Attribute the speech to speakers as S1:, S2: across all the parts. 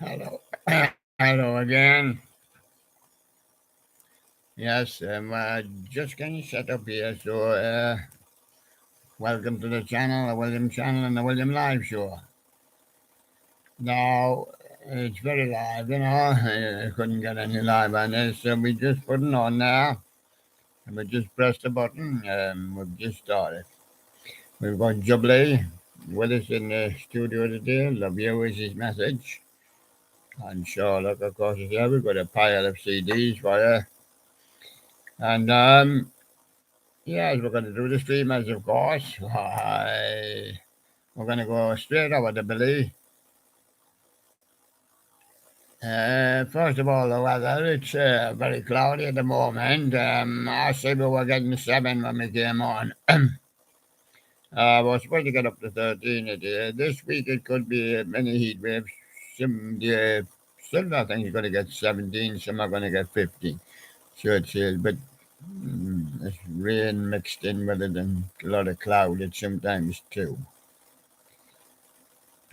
S1: Hello. Hello again. Yes, just getting set up here. Welcome to the channel, the William channel, and the William Live Show. Now, it's very live, I couldn't get any live on this, so we just put it on now. And we just pressed the button, we've just started. We've got Jubilee with us in the studio today. Love you is his message. And Sherlock, of course, is here. We've got a pile of CDs for you. And yes, we're going to do the streamers, of course. We're going to go straight over to Billy. First of all, the weather, it's very cloudy at the moment. I say we were getting 7 when we came on. We're supposed to get up to 13 a day. This week it could be many heat waves. Some I think you're going to get 17, some are going to get 15. So it says, but it's rain mixed in with it and a lot of cloud at sometimes too.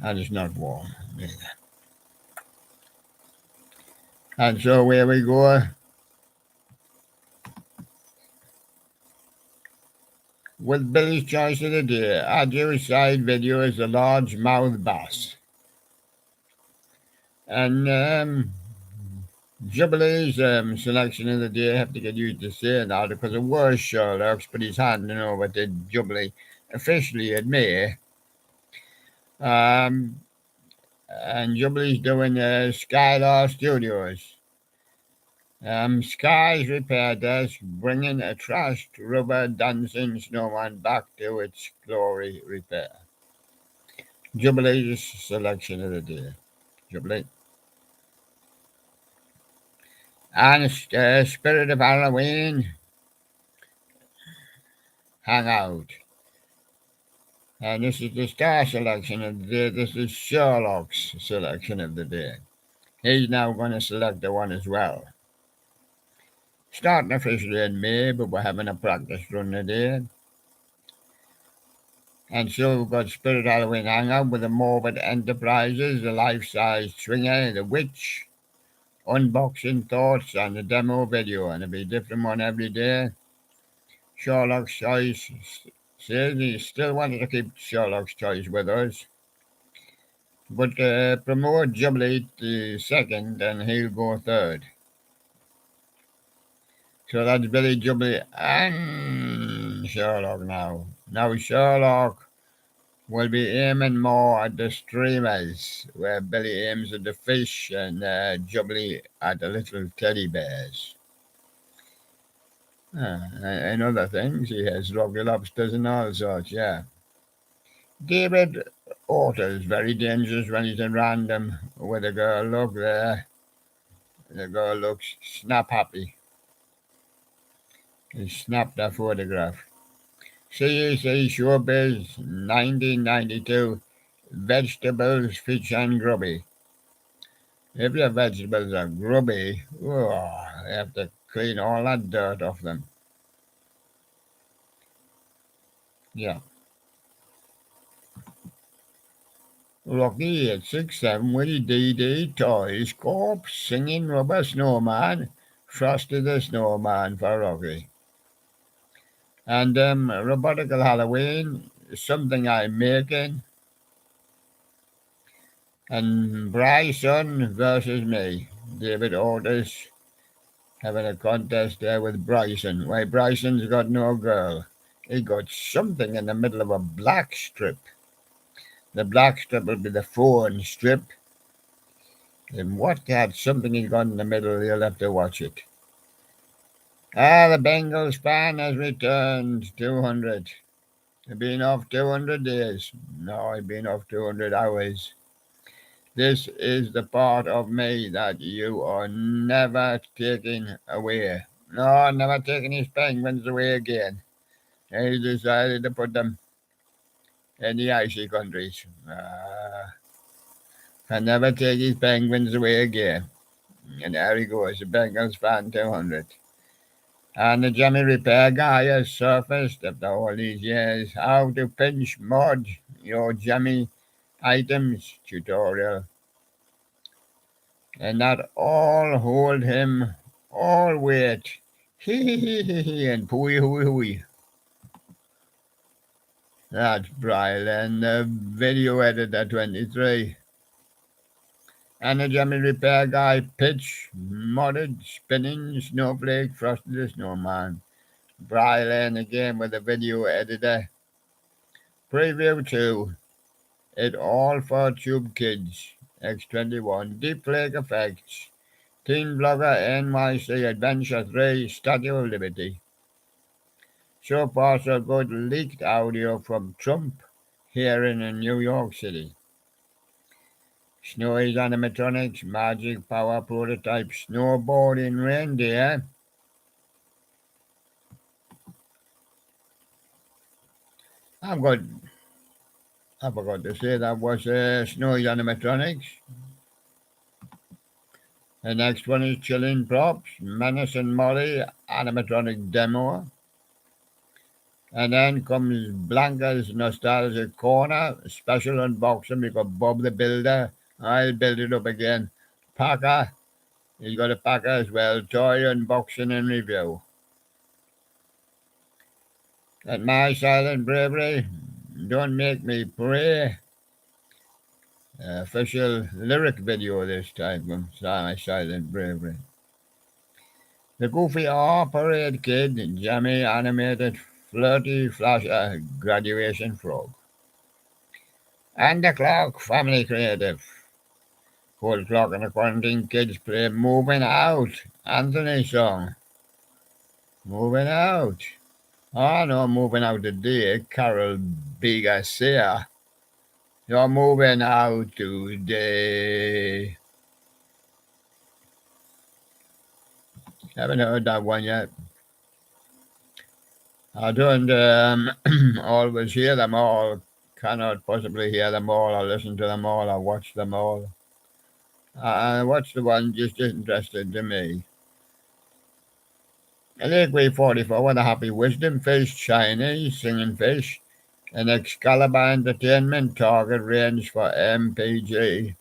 S1: And it's not warm either. And so where we go with Billy's choice of the day. Our Jewish side video is a largemouth bass. And Jubilee's selection of the day, I have to get used to saying that because it was Sherlock's, but he's handing over to Jubilee officially in May. And Jubilee's doing Skylar Studios. Sky's repair desk bringing a trashed rubber dancing snowman back to its glory repair. Jubilee's selection of the day. Jubilee. And Spirit of Halloween Hangout. And this is the star selection of the day. This is Sherlock's selection of the day. He's now going to select the one as well. Starting officially in May, but we're having a practice run today. And so we've got Spirit Halloween Hangout with the Morbid Enterprises, the Life-Size Swinger, the Witch, Unboxing Thoughts, and the demo video. And it'll be a different one every day. Sherlock's Choice says he still wanted to keep Sherlock's Choice with us. But promote Jubilee to second, and he'll go third. So that's Billy, Jubilee, and Sherlock now. Now Sherlock will be aiming more at the streamers, where Billy aims at the fish and Jubilee at the little teddy bears. And other things, he has rocky lobsters and all sorts, yeah. David Orta's very dangerous when he's in random with a girl. Look there. The girl looks snap happy. He snapped a photograph. CEC Showbiz 1992. Vegetables, fish and grubby. If your vegetables are grubby, you have to clean all that dirt off them. Yeah. Rocky at 6'7" with DD Toys Corp singing Rubber Snowman. Frosty the Snowman for Rocky. And Robotical Halloween is something I'm making. And Bryson versus me. David Otis having a contest there with Bryson. Why, Bryson's got no girl. He got something in the middle of a black strip. The black strip will be the phone strip. And what that something he's got in the middle, you'll have to watch it. The Bengals fan has returned 200. He's been off 200 days. No, he's been off 200 hours. This is the part of me that you are never taking away. No, never taking his penguins away again. He decided to put them in the icy countries. Can never take his penguins away again. And there he goes, the Bengals fan 200. And the Jimmy repair guy has surfaced after all these years. How to pinch mod your Jimmy items tutorial. and that all hold him, all wait. Hee and pooey hooey hooey. That's Brian, the video editor 23. And the Jimmy repair guy, pitch, modded, spinning, snowflake, frosty the snowman. Brian again with the video editor. Preview 2. It all for Tube Kids. X21. Deep Lake Effects. Teen Blogger NYC Adventure 3 Statue of Liberty. So far so good. Leaked audio from Trump hearing in New York City. Snowy's animatronics, magic power prototype, snowboarding reindeer. I forgot to say that was Snowy's animatronics. The next one is Chilling Props, Menace and Molly animatronic demo. And then comes Blanca's Nostalgic Corner, special unboxing. We got Bob the Builder. I'll build it up again. Packer, he's got a Packer as well. Toy unboxing and review. At My Silent Bravery, Don't Make Me Pray. Official lyric video this time from My Silent Bravery. The Goofy R Parade Kid, Jammy animated flirty flasher graduation frog. And the Clock Family Creative. Cold Clock and the Quarantine Kids play Moving Out. Anthony song. Moving Out. Oh no, moving out today. Carol B. Garcia. You're moving out today. Haven't heard that one yet. I don't always hear them all. Cannot possibly hear them all or listen to them all or watch them all. I watch the one just interested to me. Lake 44 with a happy wisdom fish, Chinese singing fish, and Excalibur Entertainment target range for MPG.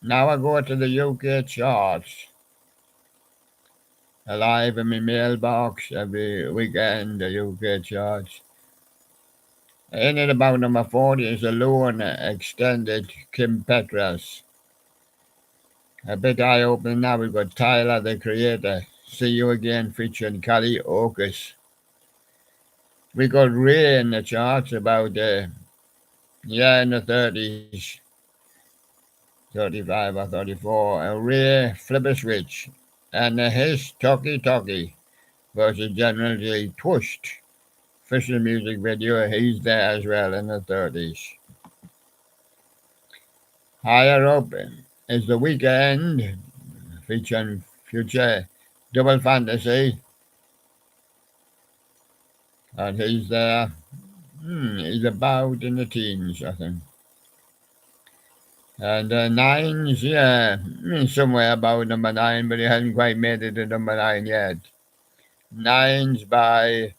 S1: Now I go to the UK charts. Alive in my mailbox every weekend, the UK charts. In at about number 40 is Alone Extended Kim Petras. A bit eye-opening now. We've got Tyler, the Creator. See You Again featuring Kelly Ocus. We got Ray in the charts about, in the 30s. 35 or 34. Ray Flipper Switch. And his Talkie Talkie versus General J. Twist. Official music video, he's there as well in the 30s. Higher up is The Weekend featuring Future Double Fantasy. And he's there. He's about in the teens, I think. And Nines, somewhere about number 9, but he hasn't quite made it to number 9 yet. Nines by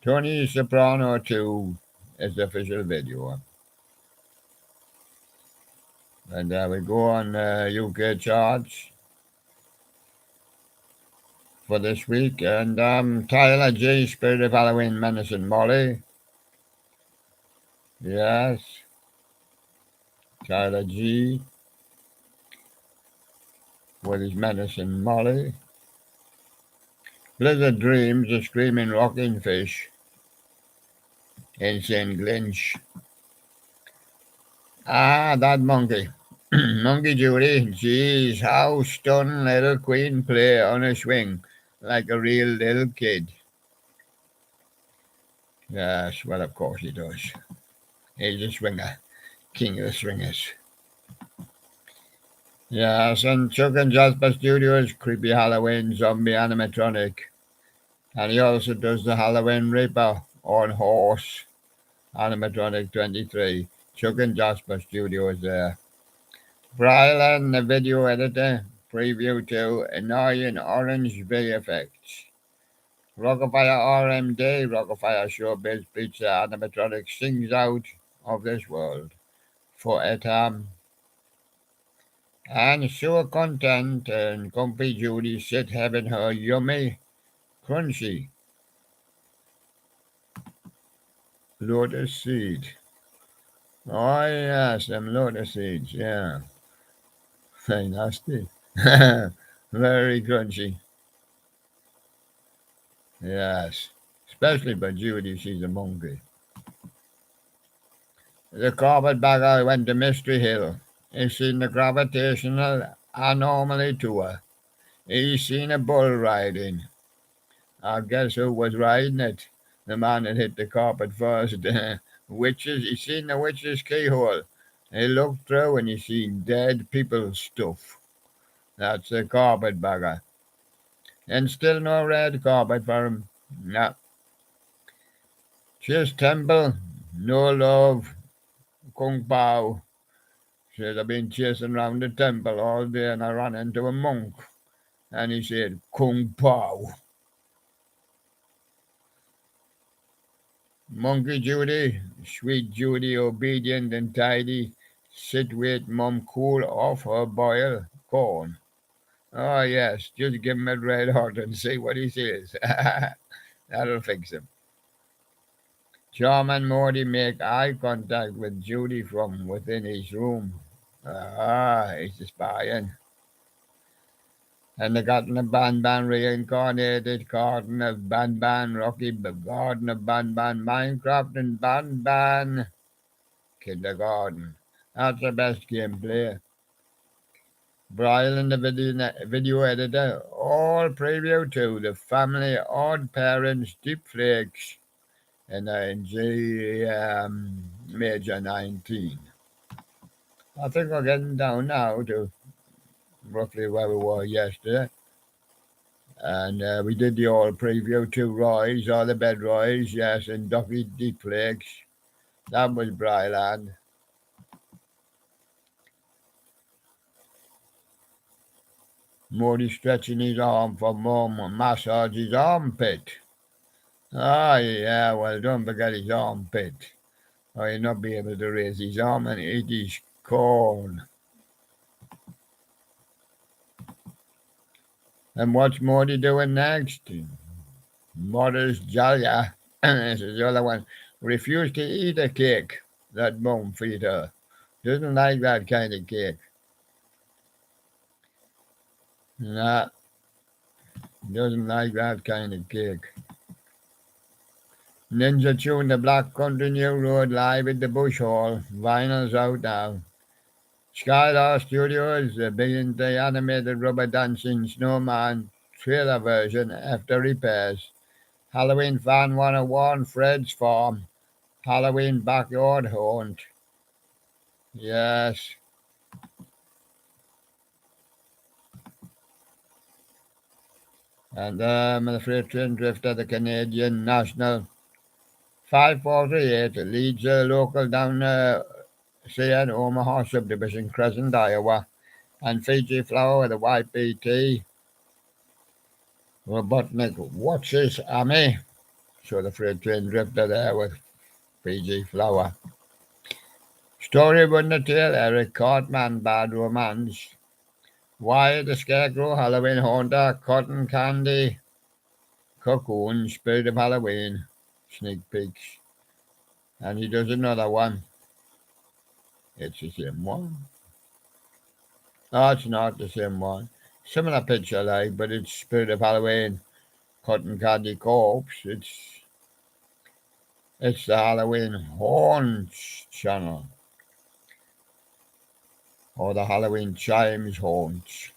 S1: Tony Soprano 2 is the official video. And there we go on UK charts for this week. And Tyler G, Spirit of Halloween, Menace and Molly. Yes. Tyler G with his Menace and Molly. Blizzard Dreams, a screaming rocking fish. Insane Glinch. Ah, that monkey. Monkey Judy. Jeez, how stunned little queen play on a swing like a real little kid. Yes, well, of course he does. He's a swinger. King of the swingers. Yes, and Chuck and Jasper Studios, creepy Halloween zombie animatronic. And he also does the Halloween Reaper on horse. Animatronic 23. Chuck and Jasper Studios there. Brylan, the video editor. Preview 2. Annoying Orange VFX. Rockafire RMD. Rockafire Showbiz Pizza Animatronic sings out of this world. For Etam. And so content and comfy Judy sit having her yummy, crunchy lotus seed. Oh yes, them lotus seeds, yeah. Very nasty. Very crunchy. Yes. Especially by Judy, she's a monkey. The carpetbagger went to Mystery Hill. He's seen the gravitational anomaly tour. He's seen a bull riding. I guess who was riding it? The man that hit the carpet first. Witches. He seen the witch's keyhole. He looked through and he seen dead people's stuff. That's the carpetbagger. And still no red carpet for him. No. Just temple, no love, kung pao. Said I've been chasing round the temple all day and I ran into a monk. And he said, kung pao. Monkey Judy, sweet Judy, obedient and tidy, sit wait mum cool off her boil corn. Oh yes, just give him a red hot and see what he says. That'll fix him. Charm and Morty make eye contact with Judy from within his room. Ah, he's spying. And the Garden of Banban reincarnated, Garden of Banban, Rocky Garden of Banban, Minecraft and Banban Kindergarten. That's the best gameplay. Brian, the video editor, all preview to the family odd parents deep flakes and G Major 19. I think we're getting down now to roughly where we were yesterday. And we did the all preview to Roy's, all the bed Roy's, yes, and Duffy deep flakes. That was Bryland. Morty stretching his arm for more massage his armpit. Ah, yeah, well, don't forget his armpit. Or he'll not be able to raise his arm and eat his corn. And what's Morty doing next? Mother's Jalia, this is the other one, refused to eat a cake that Mom feed her. Doesn't like that kind of cake. Nah, doesn't like that kind of cake. Ninja Tune, the Black Country New Road, live at the Bush Hall. Vinyl's out now. Skylar Studios, the brilliantly animated rubber dancing snowman trailer version after repairs. Halloween Fan 101, Fred's Farm. Halloween Backyard Haunt. Yes. And the freight train drifter, the Canadian National 548, leads a local down CN Omaha subdivision, Crescent, Iowa. And Fiji Flower, the YPT. Robotnik watches Amy. So the freight train drifter there with Fiji Flower. Story Wonder Tale, Eric Cartman, Bad Romance. Why the Scarecrow, Halloween Haunter, Cotton Candy, Cocoon, Spirit of Halloween, Sneak Peeks. And he does another one. It's the same one. No, it's not the same one. Similar picture like, but it's Spirit of Halloween, Cotton Candy Corpse. It's the Halloween Haunts channel. Or the Halloween Chimes Haunts.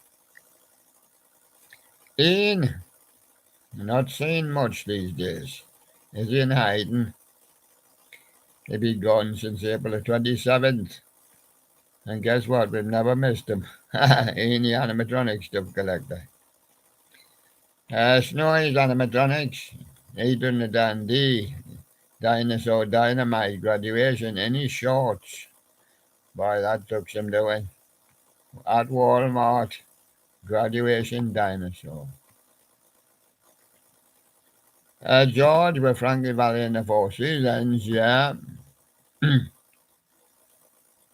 S1: Ian, not seen much these days. Is he in hiding? He's been gone since April the 27th. And guess what? We've never missed him. Ian, the animatronic stuff collector. Snowy's animatronics. Adrian the Dandy. Dinosaur Dynamite graduation in his shorts. Boy, that took some doing. At Walmart. Graduation dinosaur. George with Frankie Valley in the Four Seasons, yeah.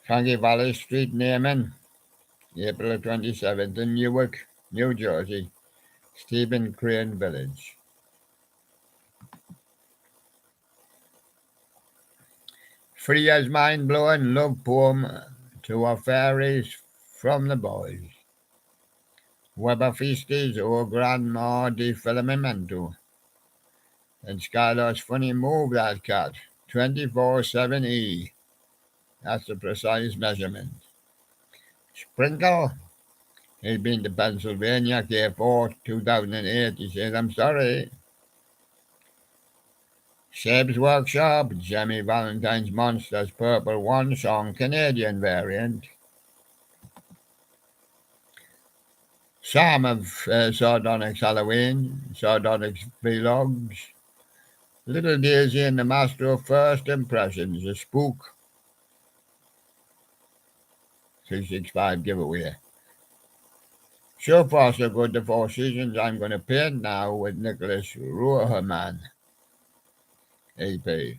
S1: Frankie Valley street naming. April 27th in Newark, New Jersey, Stephen Crane Village. Free as mind-blowing love poem to our fairies from the boys. Weber feasties o grandma di filamento. And Skylar's funny move, that cat. 24/7E. That's the precise measurement. Sprinkle. He's been to Pennsylvania, K4, 2008. He says, I'm sorry. Seb's Workshop, Jemmy Valentine's Monsters Purple One Song, Canadian variant. Sam of Sardonic's Halloween, Sardonic's Vlogs. Little Daisy and the Master of First Impressions, a spook. 365 giveaway. So far so good, the Four Seasons. I'm going to paint now with Nicholas Ruherman, AP.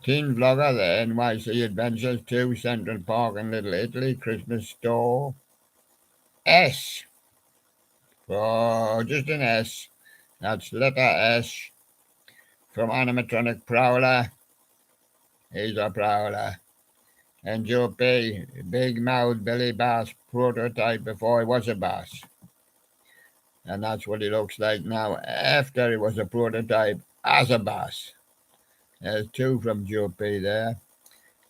S1: Teen Vlogger, the NYC Adventures 2, Central Park in Little Italy, Christmas Store. S. Oh, just an S. That's letter S. From Animatronic Prowler. He's a Prowler. And Joe P. Big Mouth Billy Bass prototype before he was a bass. And that's what he looks like now after he was a prototype as a bass. There's two from Joe P. there.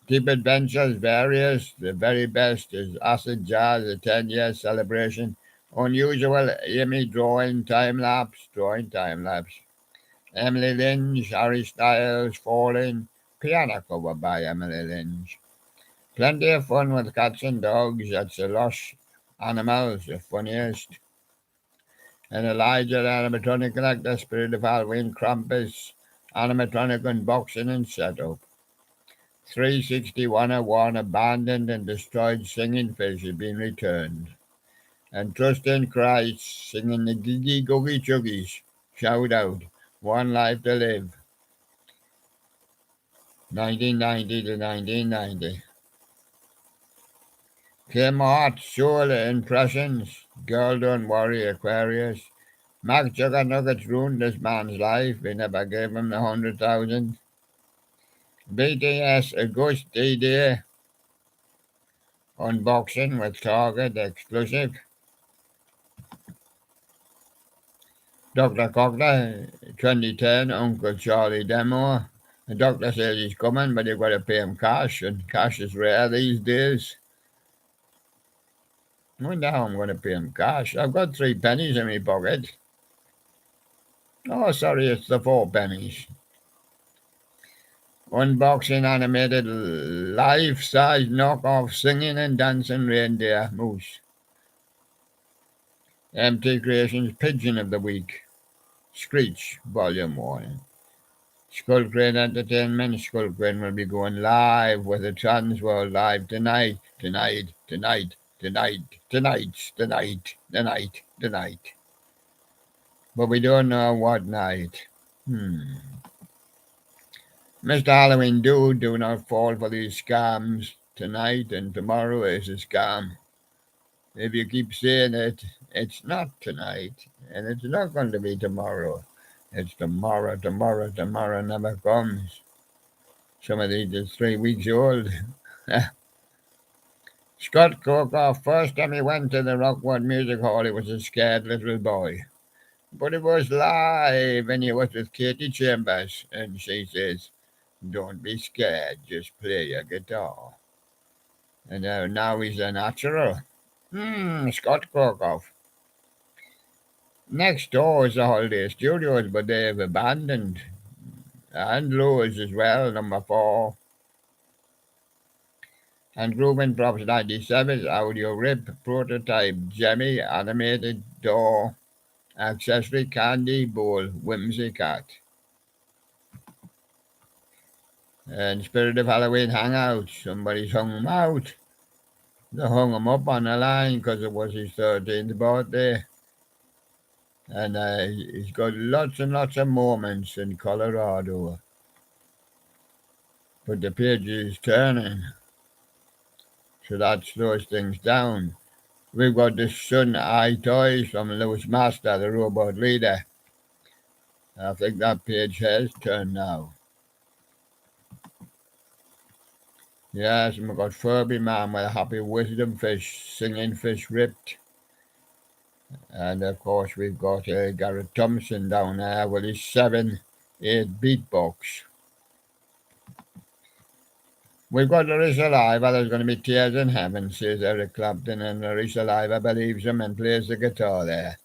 S1: Deep Adventures, various. The very best is Acid Jazz, a 10-year celebration. Unusual Amy drawing time-lapse. Emily Lynch, Harry Styles, Falling. Piano cover by Emily Lynch. Plenty of fun with cats and dogs. That's the lush animals, the funniest. And Elijah, animatronic collector, Spirit of Halloween, Krampus, animatronic unboxing and setup. 360-101, abandoned and destroyed singing fish has been returned. And Trust in Christ, singing the Giggy Googie Chuggies. Shout out, One Life to Live. 1990 to 1990. Kim Hart, Soul Impressions, Girl Don't Worry, Aquarius. Mac Juggernuggets ruined this man's life. We never gave him the 100,000. BTS Augusti Day. Unboxing with Target exclusive. Dr. Cockler, 2010, Uncle Charlie demo. The doctor says he's coming, but you've got to pay him cash, and cash is rare these days. I wonder how I'm going to pay him cash. I've got 3 pennies in my pocket. Oh, sorry, it's the 4 pennies. Unboxing animated life-size knockoff singing and dancing reindeer moose. MT Creations Pigeon of the Week. Screech, Volume 1. Skull Crane Entertainment. Skull Crane will be going live with the Trans World Live tonight. But we don't know what night. Mr. Halloween Dude, do not fall for these scams. Tonight and tomorrow is a scam. If you keep saying it, it's not tonight, and it's not going to be tomorrow. It's tomorrow never comes. Some of these are 3 weeks old. Scott Coker, first time he went to the Rockwood Music Hall, he was a scared little boy. But it was live, and he was with Katie Chambers, and she says, don't be scared, just play your guitar. And now he's a natural. Scott Kirkhoff. Next door is the Holiday Studios, but they have abandoned. And Lewis as well, number 4. And Groovin Props 97's audio rip, prototype, Jemmy, animated door, accessory, candy bowl, Whimsy Cat. And Spirit of Halloween Hangout, somebody's hung him out. They hung him up on the line because it was his 13th birthday. And he's got lots and lots of moments in Colorado. But the page is turning. so that slows things down. We've got the Sun Eye Toys from Lewis Master, the robot leader. I think that page has turned now. Yes, and we've got Furby Man with a happy wisdom fish, singing fish ripped. And of course, we've got Garrett Thompson down there with his 7/8 beatbox. We've got Larissa Liva, there's going to be tears in heaven, says Eric Clapton, and Larissa Liva believes him and plays the guitar there.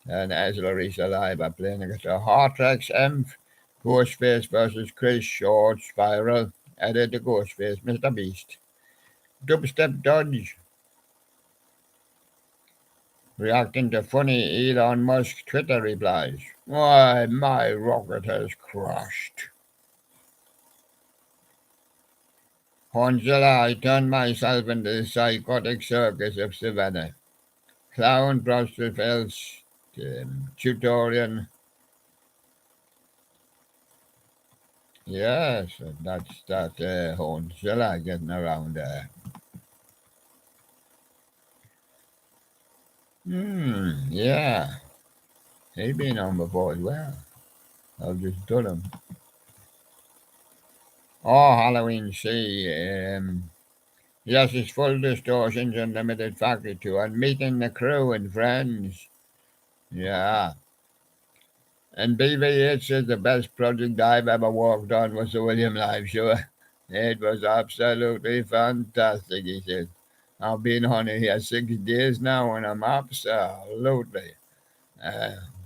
S1: And there's Larissa Liva playing the guitar. Heartrex Emph, Ghostface versus Chris Short, Spiral, Edit the Ghostface, Mr. Beast. Dubstep Dodge, reacting to funny Elon Musk Twitter replies. Why, my rocket has crashed. Angela, I turned myself into the psychotic circus of Savannah. Clown prostitutes, tutorial. Yes, that's that Angela getting around there. Yeah. He's been on before as well. I've just done him. Oh, Halloween C. Yes, it's full distortions and limited factory tour and meeting the crew and friends. Yeah. And BV8 says the best project I've ever worked on was the William Live show. It was absolutely fantastic, he said. I've been on it here 6 days now and I'm absolutely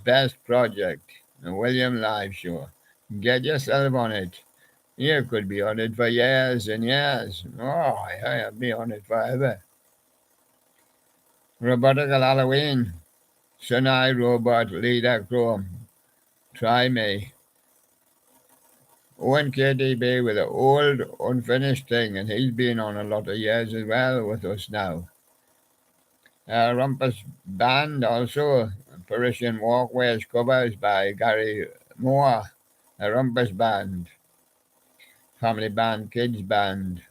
S1: best project, the William Live show. Get yourself on it. You could be on it for years and years. Oh, I'll be on it forever. Robotical Halloween. Sonai Robot Leader Chrome. Try me. Owen KDB with an old, unfinished thing, and he's been on a lot of years as well with us now. Rumpus Band also. Parisian Walkways covers by Gary Moore. A Rumpus Band. Family Band, Kids Band.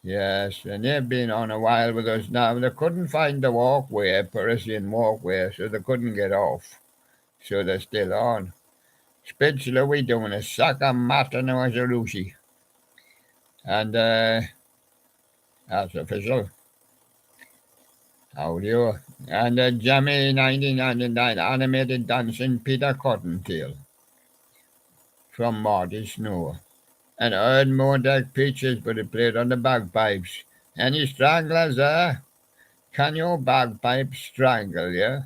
S1: Yes, and they've been on a while with us now. They couldn't find the walkway, Parisian Walkway, so they couldn't get off. So they're still on. Spitz Louis doing a Saka Martin was a Rushi. And that's official. Audio. And Jammy 1999 animated dancing Peter Cottontail from Marty Snow. And Erd Modeck Peaches, but he played on the bagpipes. Any stranglers there? Can your bagpipe strangle you?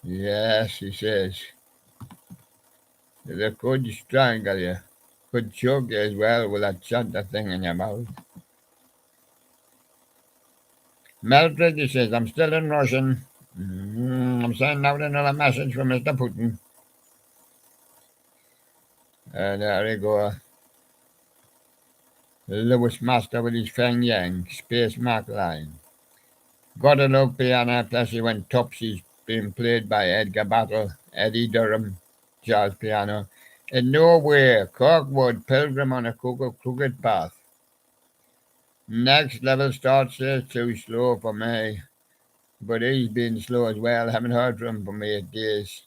S1: Yes, he says. They could strangle you. Could choke you as well with that chanta thing in your mouth. Melfred, he says, I'm still in Russian. I'm sending out another message from Mr. Putin. And there we go. Lewis Master with his Feng Yang, Space Mark line. Guadalupe piano, plus he went Topsy's being played by Edgar Battle, Eddie Durham, jazz piano. In Nowhere, Corkwood, Pilgrim on a Crooked Path. Next level start says too slow for me, but he's been slow as well. Haven't heard from him for 8 days,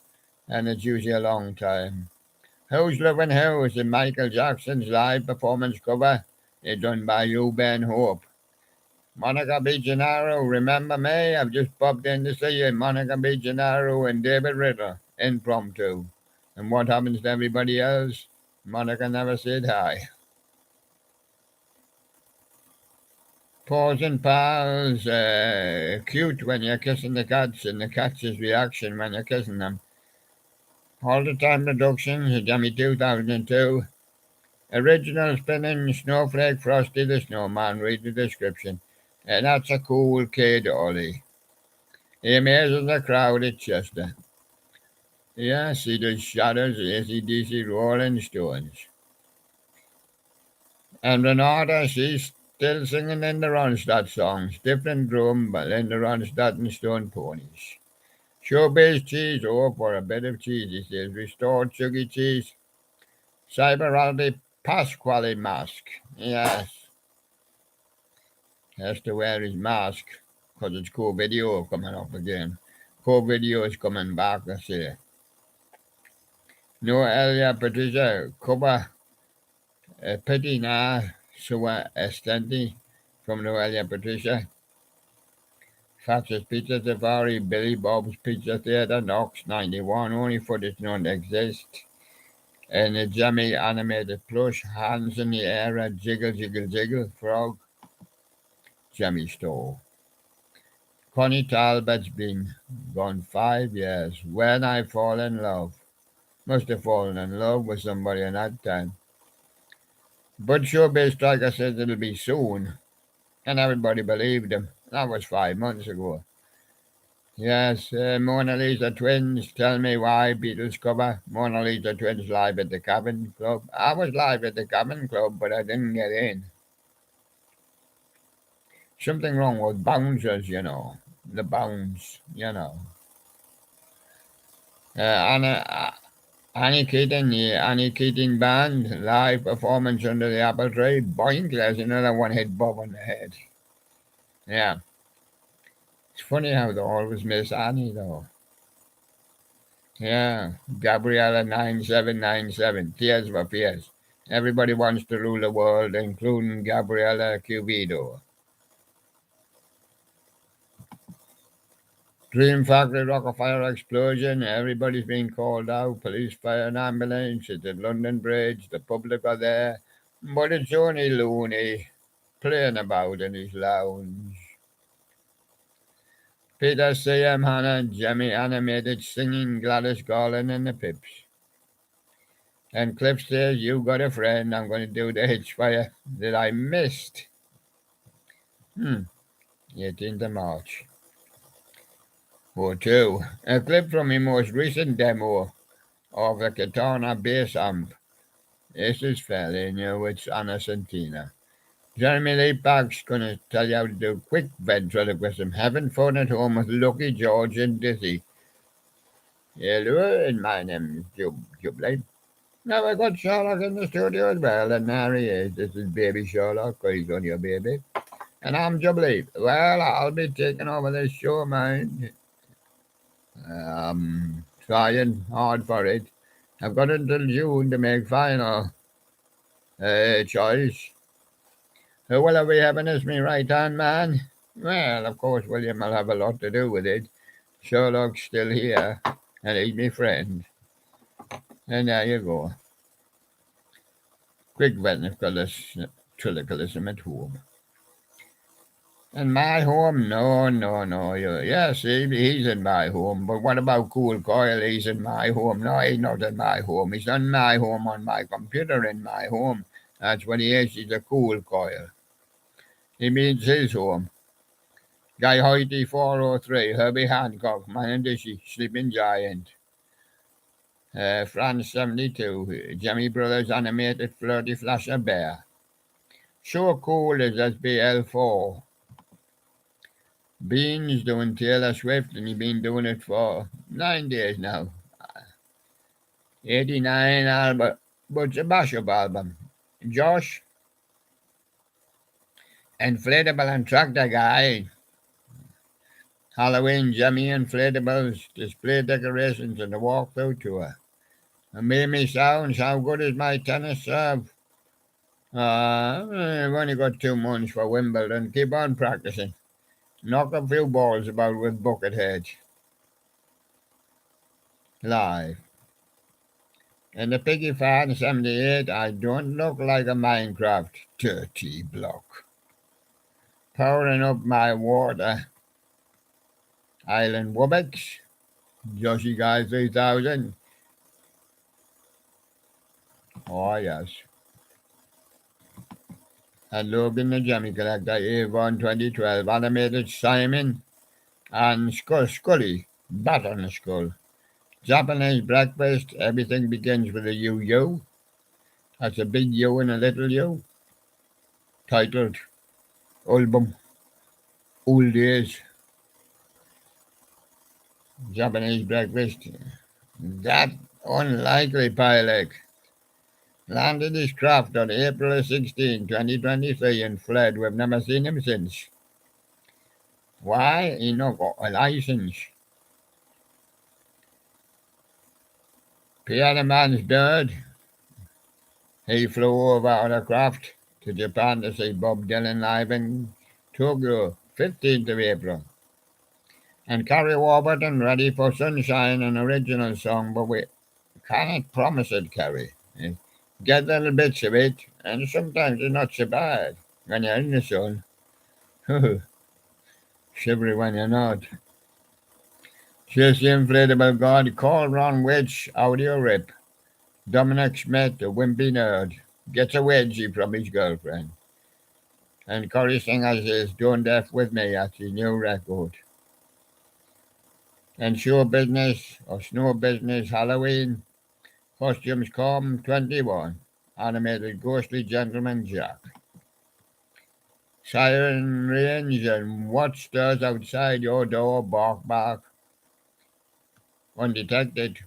S1: and it's usually a long time. Who's Loving Who is the Michael Jackson's live performance cover. It's done by you, Ben Hope. Monica B. Gennaro, remember me? I've just popped in to see you. Monica B. Gennaro and David Ritter, impromptu. And what happens to everybody else? Monica never said hi. Paws and pals, cute when you're kissing the cats and the cats' reaction when you're kissing them. All the Time Productions, Jammy 2002. Original spinning Snowflake Frosty the Snowman, read the description. And that's a cool kid, Ollie. He amazes the crowd at Chester. Yes, he does Shadows, AC/DC, Rolling Stones. And Renata, she's still singing Linda Ronstadt songs. Different drum, but Linda Ronstadt and Stone Ponies. Showbiz cheese, oh, for a bit of cheese, he says. Restored sugar cheese. Cyber Aldi Pasquale mask. Yes, he has to wear his mask because it's co-video coming up again. Co-video is coming back, I say. No, Elia Patricia, cover Petit na sua estenti from Noelia Patricia. Fatcher's Pizza Safari, Billy Bob's Pizza Theatre, Knox 91, only footage known to exist. And the Jimmy animated plush, hands in the air, jiggle, jiggle, jiggle, frog, Jimmy store. Connie Talbot's been gone 5 years. When I fall in love. Must have fallen in love with somebody in that time. But Showbiz Striker says it'll be soon. And everybody believed him. That was 5 months ago. Yes, Mona Lisa Twins, tell me why Beatles cover. Mona Lisa Twins live at the Cabin Club. I was live at the Cabin Club, but I didn't get in. Something wrong with bouncers, you know. The bounce, you know. Annie Keating, the Annie Keating Band, live performance under the apple tree. Boink, there's another one hit Bob on the head. Yeah. It's funny how they always miss Annie, though. Yeah, Gabriella 9797, Tears for Fears. Everybody wants to rule the world, including Gabriella Cupido. Dream Factory Rockefeller explosion. Everybody's being called out. Police, fire, and ambulance. It's at London Bridge. The public are there. But it's only Looney playing about in his lounge. Peter C.M. Hannah, Jimmy animated singing Gladys Garland and the Pips. And Cliff says, you got a friend, I'm going to do the hitch for you that I missed. 18th of March. Or two. A clip from my most recent demo of the Katana bass amp. This is fairly new, it's Anna Santina. Jeremy Lee Park's going to tell you how to do quick ventriloquism. Having fun at home with Lucky, George, and Dizzy. Hello, and my name is Jubilee. Now I got Sherlock in the studio as well, and there he is. This is baby Sherlock, because he's on your baby. And I'm Jubilee. Well, I'll be taking over this show, mind. Trying hard for it. I've got until June to make final choice. Who will I be having as my right-hand man? Well, of course, William will have a lot to do with it. Sherlock's still here, and he's my friend. And there you go. Quick ventriloquism at home. In my home? No. Yes, he's in my home. But what about Cool Coil? He's in my home. No, he's not in my home. He's in my home on my computer in my home. That's what he is. He's a Cool Coil. He means his home. Guy Hoity 403, Herbie Hancock, Manandishi, Sleeping Giant. France 72, Jimmy Brothers Animated Flirty Flasher Bear. So Cool is SBL4. Bean's doing Taylor Swift, and he's been doing it for 9 days now. 89 album, but it's a mashup album. Josh, Inflatable and Tractor Guy. Halloween Jimmy Inflatables, display decorations, and the walkthrough tour. And Mimi Sounds, how good is my tennis serve? I've only got 2 months for Wimbledon. Keep on practicing. Knock a few balls about with bucket heads. Live. And the Piggy Fan 78, I don't look like a Minecraft dirty block. Powering up my water. Island Wubbix. Joshi Guy 3000. Oh, yes. And Logan the Jimmy Collector, Avon 2012, Animated Simon, and Scully, Bat on the Skull. Japanese breakfast, everything begins with a U. That's a big U and a little U. Titled Album Old Days. Japanese breakfast. That unlikely pilot. landed his craft on April 16, 2023 and fled. We've never seen him since. Why? He not got a license. Piano Man's dead. He flew over on a craft to Japan to see Bob Dylan live in Tokyo, 15th of April. And Carrie Warburton ready for Sunshine, an original song, but we can't promise it, Carrie. You get little bits of it, and sometimes it's not so bad when you're in the sun. Shivery when you're not. Chase the Inflatable God, call Ron Witch, audio rip. Dominic Smith, a wimpy nerd, gets a wedgie from his girlfriend. And Corey Singer says, Don't F with me at his new record. And show business, or snow business, Halloween, costumes come 21. Animated ghostly gentleman Jack. Siren range and what stirs outside your door, bark, bark. Undetected,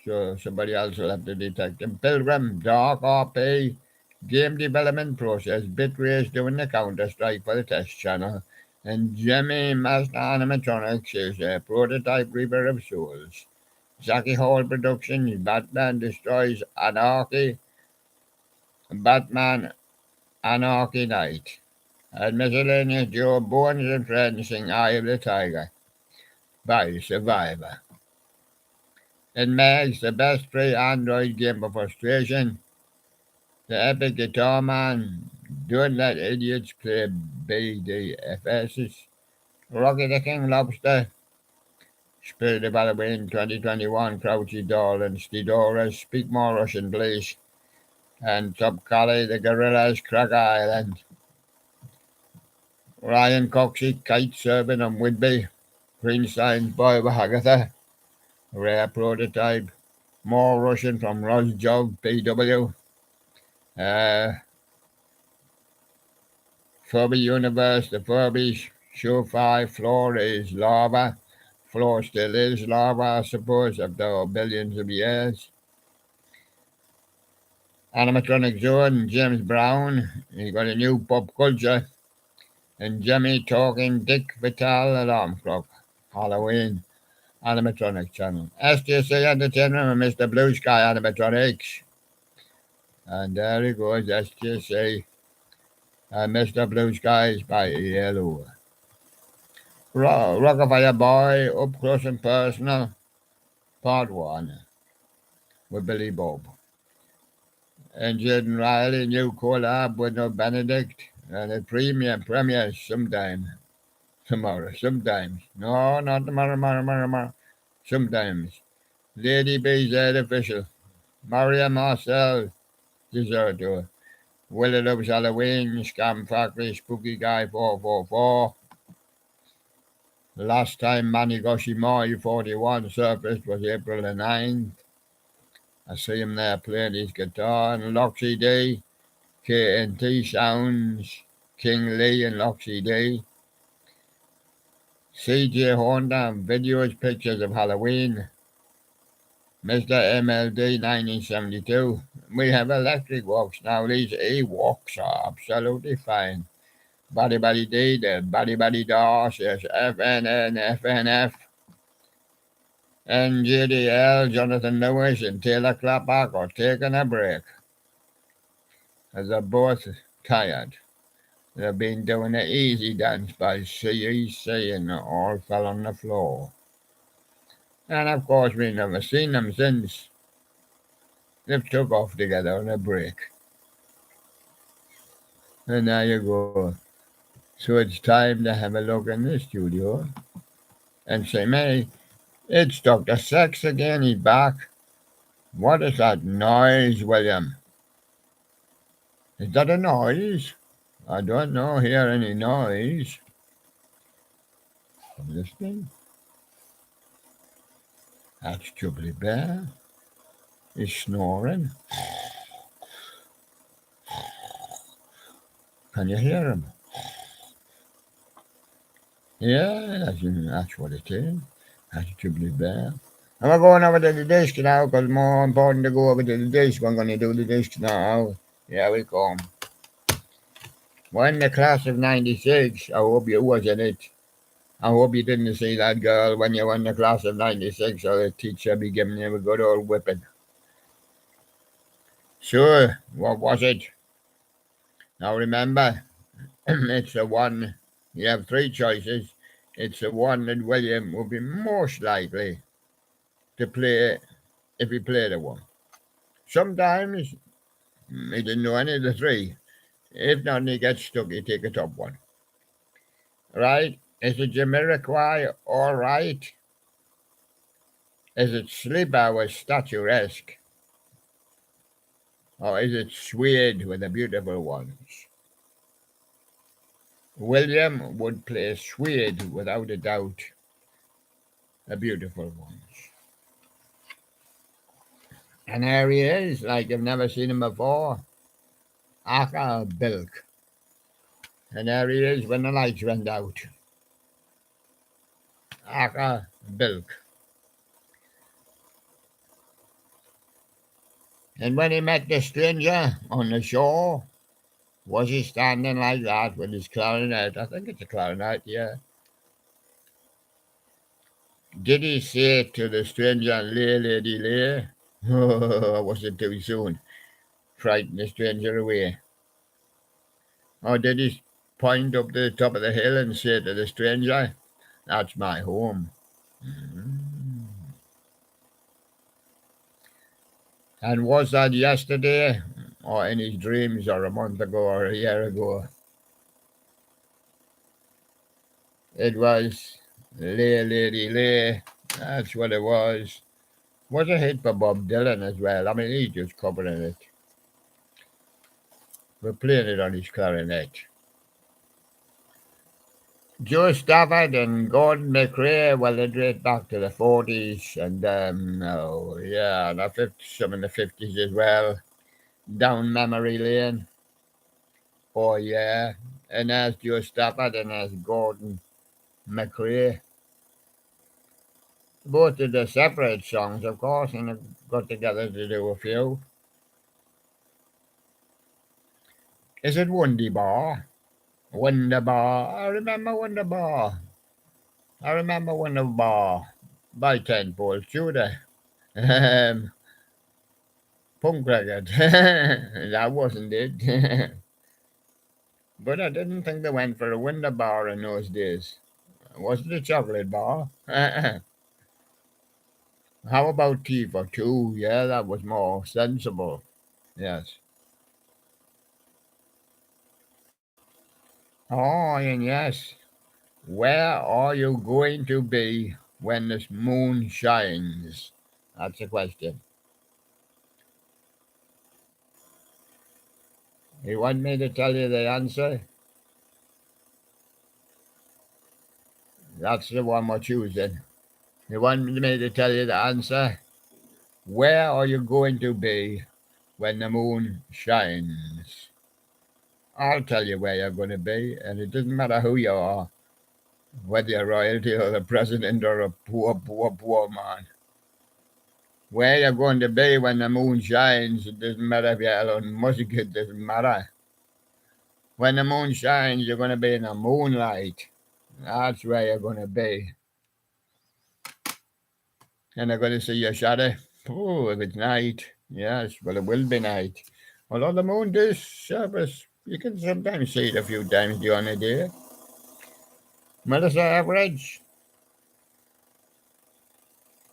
S1: so somebody else will have to detect him. Pilgrim, Dark RP, game development process, Bitrace doing the Counter-Strike for the test channel, and Jimmy Master Animatronics is a prototype Reaper of Souls. Jackie Hall Productions, Batman Destroys Anarchy, Batman Anarchy Night. And miscellaneous Joe Bones and Friends sing Eye of the Tiger by Survivor. It makes the best free Android game of frustration. The Epic Guitar Man, Don't Let Idiots Play BDFSs. Rocky the King Lobster, Spirit of Halloween 2021, Crouchy Doll and Stidora, Speak More Russian Please. And Top Collie, The Gorillas, Crack Island. Ryan Coxey, Kite Serving and Whitby, Greenstein, Boy of Agatha, Rare Prototype, More Russian from Rosjov, PW, Furby Universe, The Furby Show 5, Floor is Lava, Floor still is lava, I suppose, after billions of years. Animatronic Zone, James Brown, he got a new pop culture. And Jimmy talking Dick Vitale alarm clock. Halloween animatronic channel. STC Entertainment and Mr. Blue Sky Animatronics. And there he goes, STC and Mr. Blue Skies by ELO. Rockafire Boy, Up Close and Personal, Part 1 with Billy Bob. And Jaden Riley, new collab with No Benedict. And a premiere sometime. Tomorrow, sometimes. No, not tomorrow. Sometimes. Lady BZ official. Maria Marcel, Deserter. Willie Loves Halloween, Scam Factory, Spooky Guy 444. Last time Manigoshi Moi 41 surfaced was April the 9th. I see him there playing his guitar. And Loxy D, KNT Sounds, King Lee and Loxy D. CJ Honda, videos, pictures of Halloween. Mr. MLD 1972. We have electric walks now. These E-walks are absolutely fine. Buddy D, the Buddy Doss, yes, FNF. NJDL, Jonathan Lewis, and Taylor Clapback are taking a break. As they're both tired. They've been doing the easy dance by CEC and all fell on the floor. And of course, we've never seen them since. They've took off together on a break. And there you go. So it's time to have a look in the studio and say, May, it's Dr. Sex again. He's back. What is that noise, William? Is that a noise? I don't know, hear any noise. I'm listening. That's Jubilee Bear. He's snoring. Can you hear him? Yeah, that's what it is. That's Jubilee Bear. And we're going over to the disc now because it's more important to go over to the disc. We're going to do the disc now. Here we come. When the class of 96, I hope you was in it. I hope you didn't see that girl when you were in the class of 96 or the teacher be giving you a good old whipping. Sure, what was it? Now remember, it's the one, you have three choices. It's the one that William would be most likely to play if he played the one. Sometimes he didn't know any of the three. If not, he gets stuck, he take a top one. Right? Is it Jamiroquai all right? Is it Sleeper with Statuesque? Or is it Suede with the Beautiful Ones? William would play Suede without a doubt, the Beautiful Ones. And there he is, like you've never seen him before. Aka Bilk. And there he is when the lights went out. Aka Bilk. And when he met the stranger on the shore, was he standing like that with his clarinet? I think it's a clarinet, yeah. Did he say to the stranger, lay, lady, lay? Or was it too soon? Frighten the stranger away. Or did he point up to the top of the hill and say to the stranger, that's my home? Mm. And was that yesterday, or in his dreams, or a month ago, or a year ago? It was Lay, Lady, Lay. That's what it was. Was a hit for Bob Dylan as well. I mean, he's just covering it. We're playing it on his clarinet. Joe Stafford and Gordon McRae, well, they date back to the 40s and, some in the 50s as well. Down memory lane. Oh, yeah. And there's Joe Stafford and there's Gordon McRae. Both of the separate songs, of course, and they got together to do a few. Is it Wonderbar? Wonderbar. I remember Wonderbar. By 10 Paul Tudor. Punk record. That wasn't it. But I didn't think they went for a Wonderbar in those days. Was it a chocolate bar? How about tea for two? Yeah, that was more sensible. Yes. Oh, and yes. Where are you going to be when the moon shines? That's the question. You want me to tell you the answer? That's the one we're choosing. You want me to tell you the answer? Where are you going to be when the moon shines? I'll tell you where you're going to be, and it doesn't matter who you are, whether you're royalty or the president or a poor, poor, poor man. Where you're going to be when the moon shines, it doesn't matter if you're Elon Musk, it doesn't matter. When the moon shines, you're going to be in the moonlight. That's where you're going to be. And they're going to see your shadow. Oh, if it's night. Yes, well, it will be night. Although the moon does surface, you can sometimes see it a few times during the day. Melissa Average.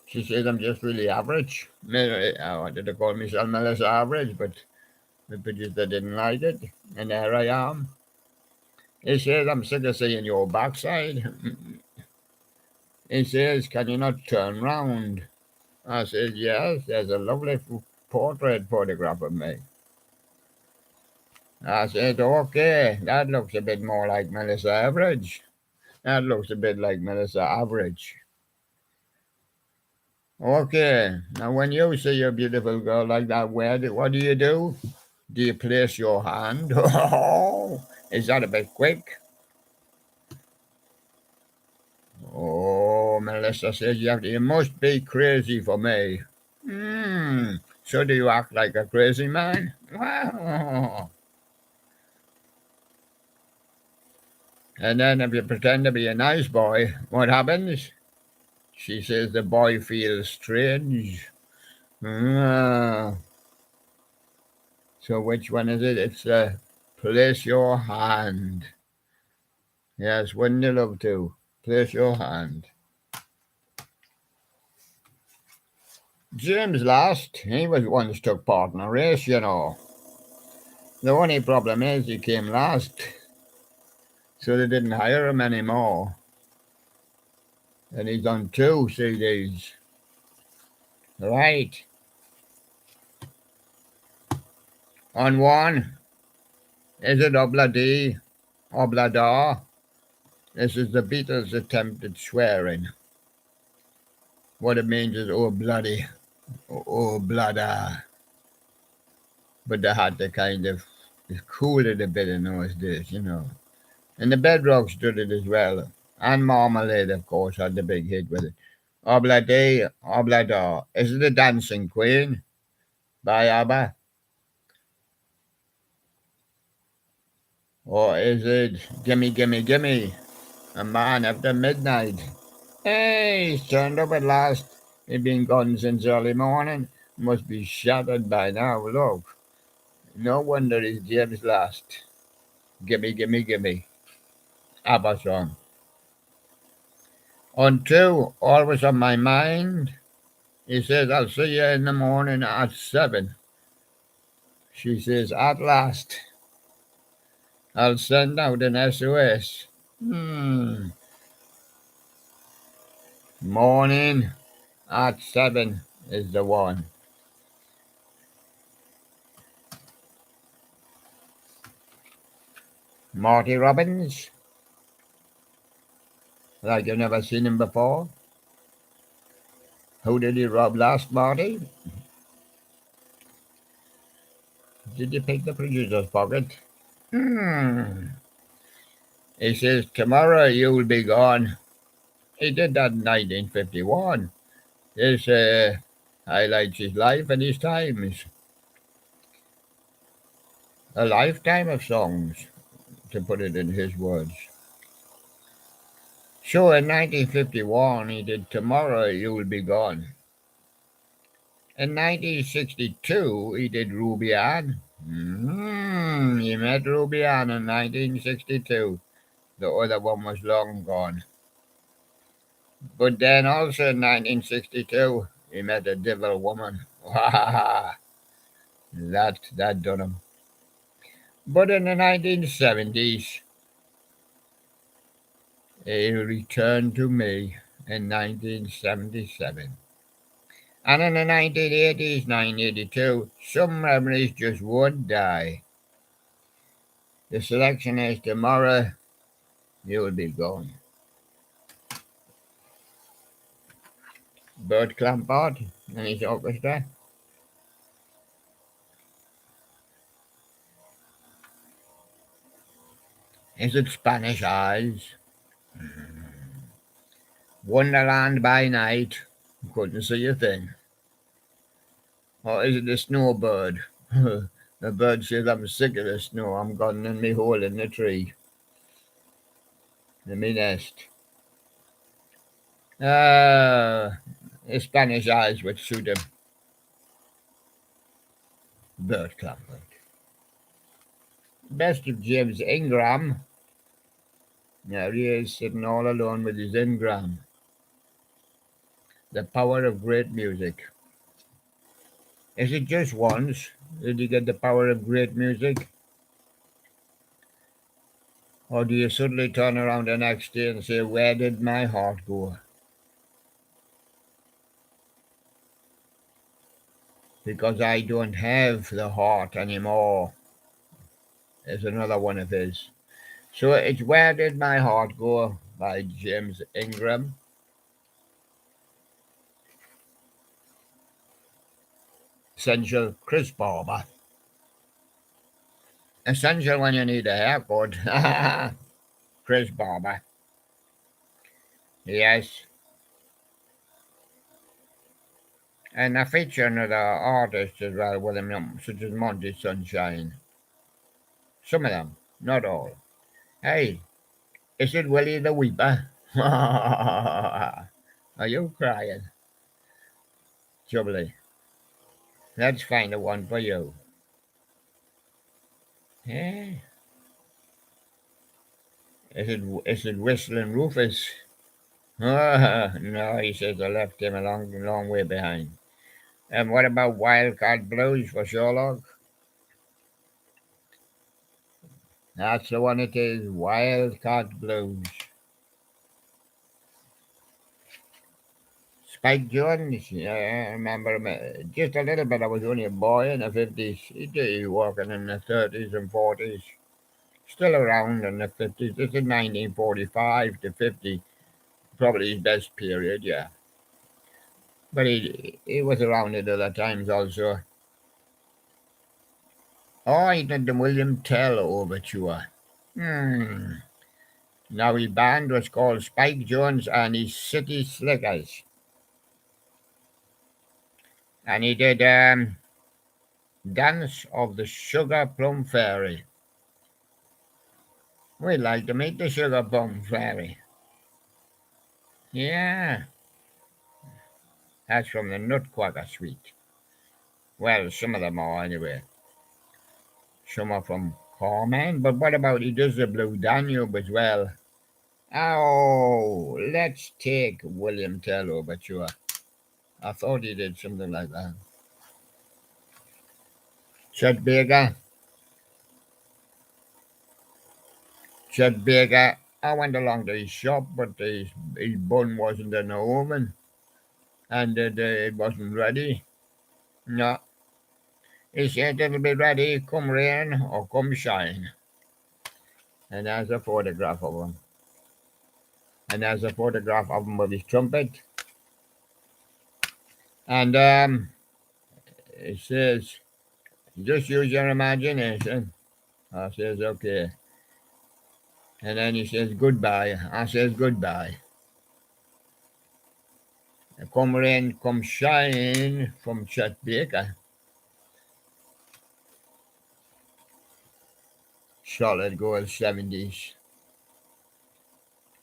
S1: She says I'm just really average. I wanted to call myself Melissa Average, but the producer didn't like it. And there I am. He says, I'm sick of seeing your backside. He says, can you not turn round? I said, yes, there's a lovely portrait photograph of me. I said, okay, that looks a bit more like Melissa Average. That looks a bit like Melissa Average. Okay, now when you see a beautiful girl like that, what do you do? Do you place your hand? Is that a bit quick? Oh, Oh, Melissa says you must be crazy for me. So do you act like a crazy man? Wow. And then if you pretend to be a nice boy, what happens? She says the boy feels strange. Ah. So which one is it? It's place your hand. Yes, wouldn't you love to? Place your hand. James lost. He was once took part in a race, you know. The only problem is he came last, so they didn't hire him anymore. And he's done 2 CDs. Right. On one, is it Obla D? Obla Da? This is the Beatles' attempt at swearing. What it means is, oh bloody, oh blada. But they had to kind of cool it a bit in those days, you know. And the Bedrocks did it as well. And Marmalade, of course, had the big hit with it. Obla Day, Obla Da. Is it the Dancing Queen by ABBA? Or is it Gimme, Gimme, Gimme, a Man After Midnight? Hey, he's turned up at last. He's been gone since early morning. Must be shattered by now, look. No wonder he's James last. Gimme, gimme, gimme. ABBA song. On 2, always on my mind. He says, I'll see you in the morning at 7. She says, at last. I'll send out an SOS. Morning at 7 is the one. Marty Robbins. Like you've never seen him before. Who did he rob last, Marty? Did you pick the producer's pocket? He says, tomorrow you'll be gone. He did that in 1951. This highlights his life and his times. A lifetime of songs, to put it in his words. So in 1951, he did Tomorrow You'll Be Gone. In 1962, he did Ruby Ann. He met Ruby Ann in 1962. The other one was long gone. But then also in 1962, he met a devil woman. that done him. But in the 1970s, he returned to me in 1977. And in the 1980s, 1982, some memories just won't die. The selection is Tomorrow You'll Be Gone. Bert Clampard and his orchestra. Is it Spanish Eyes? Wonderland by Night. Couldn't see a thing. Or is it the Snowbird? The bird says, I'm sick of the snow. I'm gone in me hole in the tree. In me nest. His Spanish Eyes would suit him. Bert Clampard. Best of James Ingram. There he is, sitting all alone with his Ingram. The power of great music. Is it just once? Did you get the power of great music? Or do you suddenly turn around the next day and say, where did my heart go? Because I don't have the heart anymore. Is another one of his. So it's Where Did My Heart Go by James Ingram. Essential Chris Barber. Essential when you need a haircut. Chris Barber. Yes. And I feature another artist as well with him, such as Monty Sunshine. Some of them, not all. Hey, is it Willie the Weeper? Are you crying? Jubilee. Let's find a one for you. Eh? Is it Whistling Rufus? No, he says I left him a long, long way behind. And what about Wildcat Blues for Sherlock? That's the one it is, Wildcat Blues. Spike Jones, yeah, I remember him just a little bit. I was only a boy in the 50s. He working in the 30s and 40s. Still around in the 50s. This is 1945 to 50, probably his best period, yeah. But he was around at other times also. Oh, he did the William Tell Overture. Hmm. Now his band was called Spike Jones and his City Slickers. And he did Dance of the Sugar Plum Fairy. We'd like to meet the Sugar Plum Fairy. Yeah, that's from the Nutcracker Suite. Well, some of them are anyway. Some are from Carmen, but what about he does the Blue Danube as well? Oh, let's take William Tell Overture. I thought he did something like that. Chet Baker. Chet Baker. I went along to his shop, but his bun wasn't in the oven, and it wasn't ready. No, he said it'll be ready come rain or come shine. And there's a photograph of him. And there's a photograph of him with his trumpet. And it says, just use your imagination. I says, okay. And then he says, goodbye. I says, goodbye. Come rain, come shine from Chet Baker. Solid gold 70s.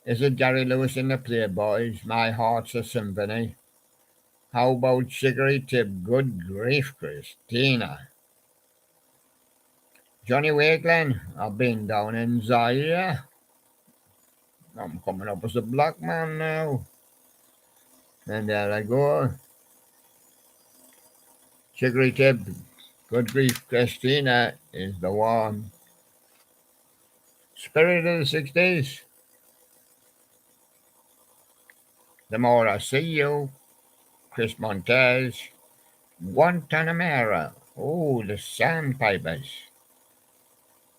S1: Is it Gary Lewis and the Playboys? My Heart's a Symphony. How about Chicory Tip? Good grief, Christina. Johnny Wakeland, I've been down in Zaire. I'm coming up as a black man now. And there I go. Chicory Tip, good grief, Christina is the one. Spirit of the 60s. The more I see you, Chris Montez. Guantanamera. Oh, the Sandpipers.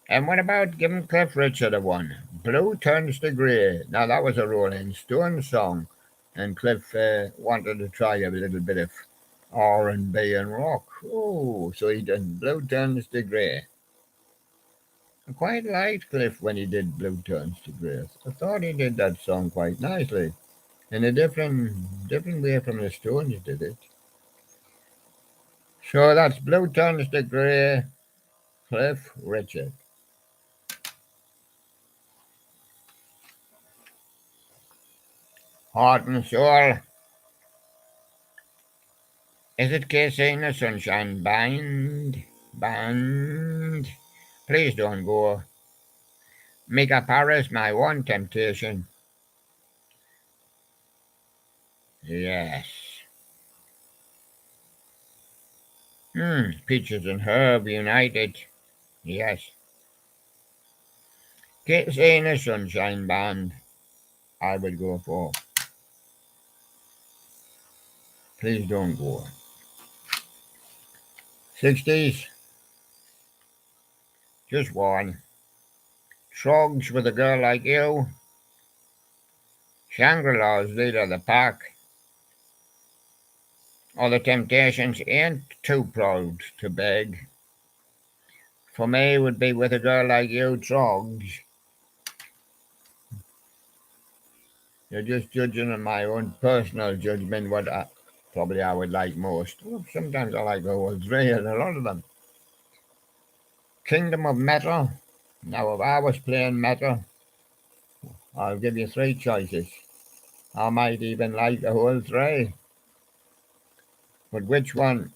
S1: And what about giving Cliff Richard a one? Blue Turns to Grey. Now that was a Rolling Stones song, and Cliff wanted to try a little bit of R&B and rock. Oh, so he did Blue Turns to Grey. I quite liked Cliff when he did Blue Turns to Grey. I thought he did that song quite nicely, in a different way from the Stones did it. So that's Blue Turns to Grey, Cliff Richard. Heart and Soul. Is it Casey in the Sunshine Band? Band. Please don't go. Mika Paris, my one temptation. Yes. Peaches and Herb United. Yes. Casey in the Sunshine Band. I would go for. Please don't go. 60s. Just one. Trogs with a girl like you. Shangri-La's leader of the pack. Or the Temptations ain't too proud to beg. For me, would be with a girl like you, Trogs. You're just judging on my own personal judgment. probably I would like most. Well, sometimes I like the whole three and a lot of them. Kingdom of Metal. Now, if I was playing metal, I'll give you three choices. I might even like the whole three. But which one?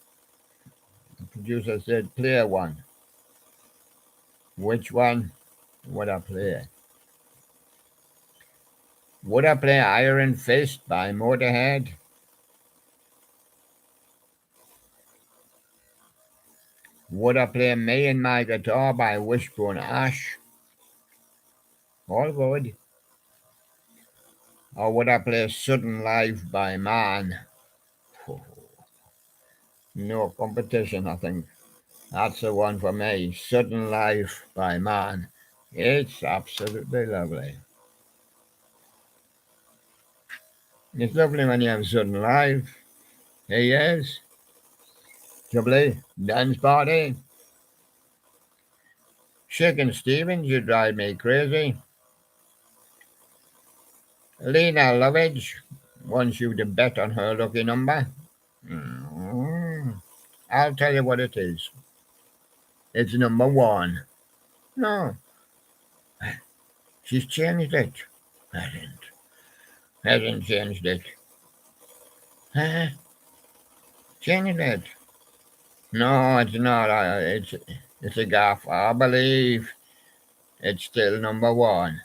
S1: The producer said, play one. Which one would I play? Would I play Iron Fist by Motorhead? Would I play Me and My Guitar by Wishbone Ash? All good. Or would I play Sudden Life by Man? No competition, I think. That's the one for me. Sudden Life by Man. It's absolutely lovely. It's lovely when you have Sudden Life. He is. Jubilee. Dance party. Shakin' Stevens, you drive me crazy. Lena Lovage wants you to bet on her lucky number. I'll tell you what it is. It's number one. No, she's changed it. Hasn't changed it. Huh? Changed it. No, it's not. It's a gaff. I believe it's still number one.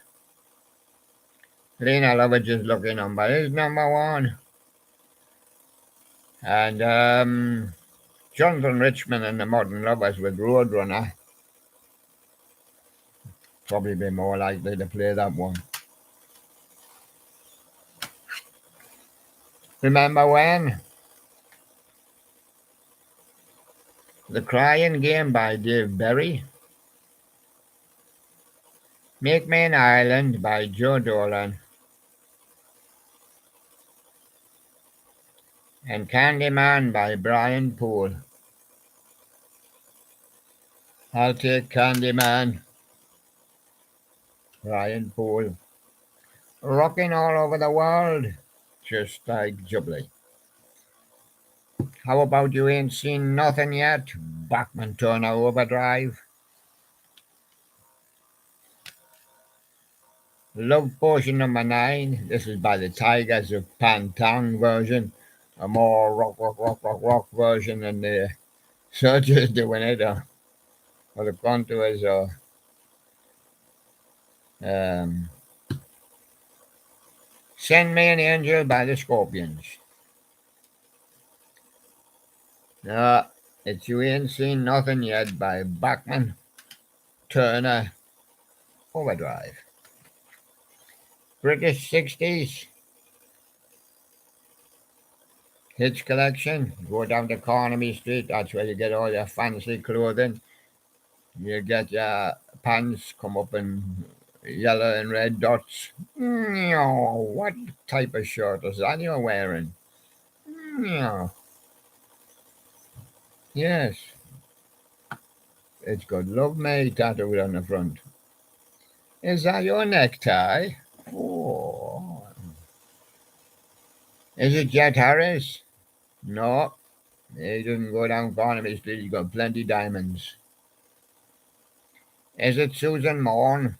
S1: Lena Lovage's lucky number is number one. And Jonathan Richman and the Modern Lovers with Roadrunner probably be more likely to play that one. Remember when? The Crying Game by Dave Berry. Make Me an Island by Joe Dolan. And Candyman by Brian Poole. I'll take Candyman. Brian Poole. Rocking all over the world, just like Jubilee. How about You Ain't Seen Nothing Yet? Bachman Turner Overdrive. Love Potion number 9. This is by the Tigers of Pantang version. A more rock version than the Searchers doing it. Or the Contours or Send Me an Angel by the Scorpions. No, it's You Ain't Seen Nothing Yet by Bachman Turner Overdrive. British 60s hits collection. Go down to Carnaby Street. That's where you get all your fancy clothing. You get your pants come up in yellow and red dots. What type of shirt is that you're wearing? Yes. It's got Love Me tattooed on the front. Is that your necktie? Oh. Is it Jet Harris? No. He doesn't go down Carnaby Street. He's got plenty diamonds. Is it Susan Morn?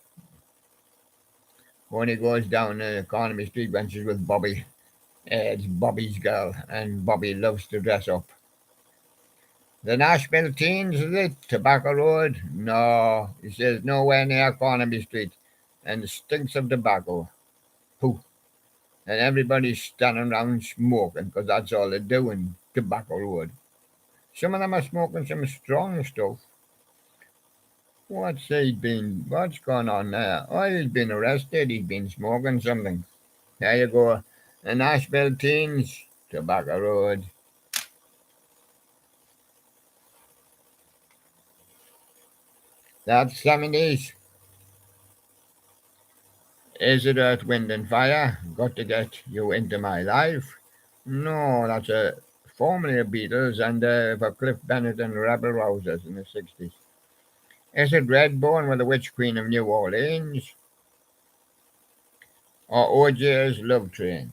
S1: When he goes down Carnaby Street when she's with Bobby. It's Bobby's girl, and Bobby loves to dress up. The Nashville Teens, is it? Tobacco Road? No. He says nowhere near Carnaby Street. And stinks of tobacco. Pooh. And everybody's standing around smoking because that's all they do in Tobacco Road. Some of them are smoking some strong stuff. What's going on there? Oh, he's been arrested. He's been smoking something. There you go. The Nashville Teens, Tobacco Road. That's 70s. Is it Earth, Wind and Fire? Got to Get You Into My Life? No, that's formerly a Beatles and for Cliff Bennett and Rebel Rousers in the 60s. Is it Redbone with the Witch Queen of New Orleans? Or OJ's Love Train?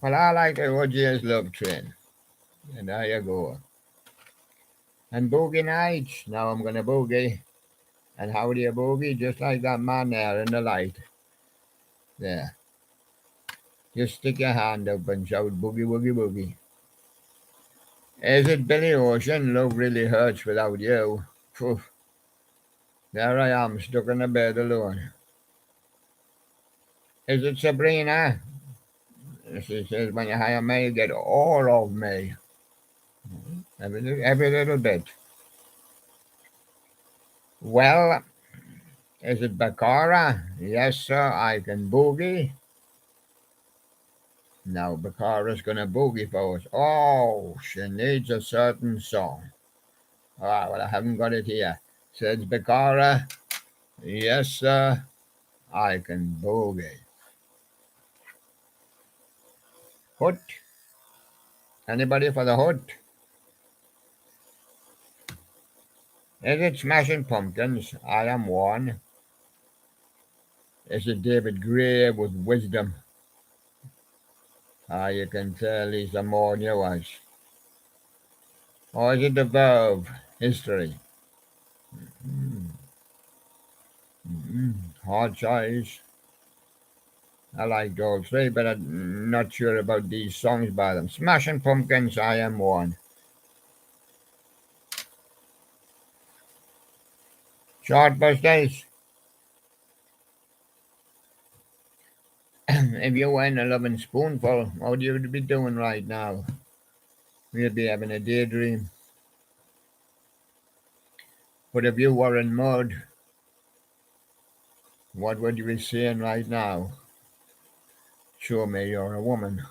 S1: Well, I like the OJ's Love Train. And there you go. And Boogie Nights. Now I'm going to boogie. And how do you boogie? Just like that man there in the light. There. Just stick your hand up and shout boogie, woogie, boogie. Is it Billy Ocean? Love really hurts without you. Phew. There I am, stuck in a bed alone. Is it Sabrina? She says, when you hire me, you get all of me. Every little bit. Well, is it Bakara? Yes, sir, I can boogie. Now Bakara's going to boogie for us. Oh, she needs a certain song. All right, well, I haven't got it here. Says Bakara. Yes, sir, I can boogie. Hoot. Anybody for the hoot? Is it Smashing Pumpkins? I am one. Is it David Gray with Wisdom? You can tell he's a more nuance. Or is it The Verve? History? Hard choice. I like all three, but I'm not sure about these songs by them. Smashing Pumpkins, I am one. Chartbusters. If you win a loving spoonful, what would you be doing right now? You'd be having a daydream. But if you were in mud, what would you be saying right now? Show me you're a woman.